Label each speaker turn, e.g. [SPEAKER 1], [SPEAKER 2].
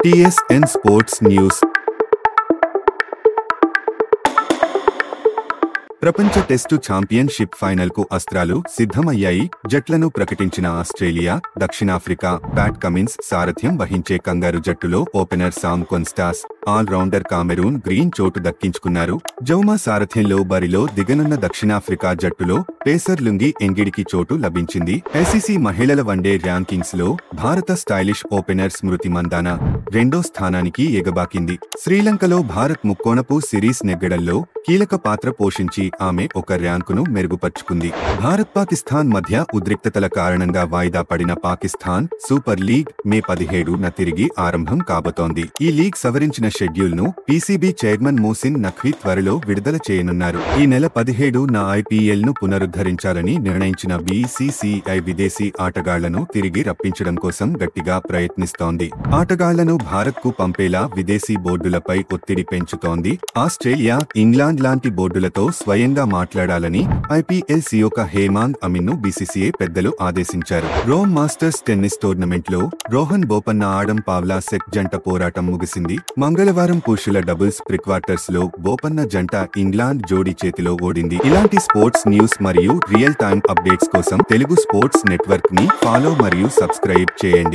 [SPEAKER 1] TSN Sports News. ప్రపంచ test championship final కు అస్త్రాలు సిద్ధమయ్యాయి. జట్లను ప్రకటించిన ఆస్ట్రేలియా, దక్షిణాఫ్రికా. ప్యాట్ కమిన్స్ సారథ్యం వహించే కంగారు జట్టులో opener Sam Konstas, all rounder Cameron Green చోటు దక్కించుకున్నారు. జౌమా సారథ్యంలో బరిలో దిగనున్న దక్షిణాఫ్రికా జట్టులో పేసర్ లుంగి ఎంగిడికి చోటు లభించింది. ఐసీసీ మహిళల వన్డే ర్యాంకింగ్స్ లో భారత స్టైలిష్ ఓపెనర్ స్మృతి మందాన రెండో స్థానానికి ఎగబాకింది. శ్రీలంకలో భారత్ ముక్కోణపు సిరీస్ నెగ్గడంలో కీలక పాత్ర పోషించి ఆమె ఒక ర్యాంకును మెరుగుపర్చుకుంది. భారత్-పాకిస్తాన్ మధ్య ఉద్రిక్తతల కారణంగా వాయిదా పడిన పాకిస్తాన్ సూపర్ లీగ్ మే 17న తిరిగి ఆరంభం కాబోతోంది. ఈ లీగ్ సవరించిన షెడ్యూల్ ను పీసీబీ చైర్మన్ మోసిన్ నఖ్వీ త్వరలో విడుదల చేయనున్నారు. ఈ నెల 17న ఐపీఎల్ ను పునరుద్ధరించాలని నిర్ణయించిన బీసీసీఐ విదేశీ ఆటగాళ్లను తిరిగి రప్పించడం కోసం గట్టిగా ప్రయత్నిస్తోంది. ఆటగాళ్లను భారత్ కు పంపేలా విదేశీ బోర్డులపై ఒత్తిడి పెంచుతోంది. ఆస్ట్రేలియా, ఇంగ్లాండ్ లాంటి బోర్డులతో స్వయంగా మాట్లాడాలని ఐపీఎల్ సీఈఓ హేమాంగ్ అమీన్ ను బీసీసీఐ పెద్దలు ఆదేశించారు. రోమ్ మాస్టర్స్ టెన్నిస్ టోర్నమెంట్ లో రోహన్ బోపన్న ఆడం పావ్లా సెక్ జంట పోరాటం ముగిసింది. మంగళవారం పురుషుల డబుల్స్ ప్రీక్వార్టర్స్ లో బోపన్న జంట ఇంగ్లాండ్ జోడీ చేతిలో ఓడింది. ఇలాంటి స్పోర్ట్స్ న్యూస్ మరియు రియల్ టైమ్ అప్డేట్స్ కోసం తెలుగు స్పోర్ట్స్ నెట్వర్క్ ని ఫాలో మరియు సబ్స్క్రైబ్ చేయండి.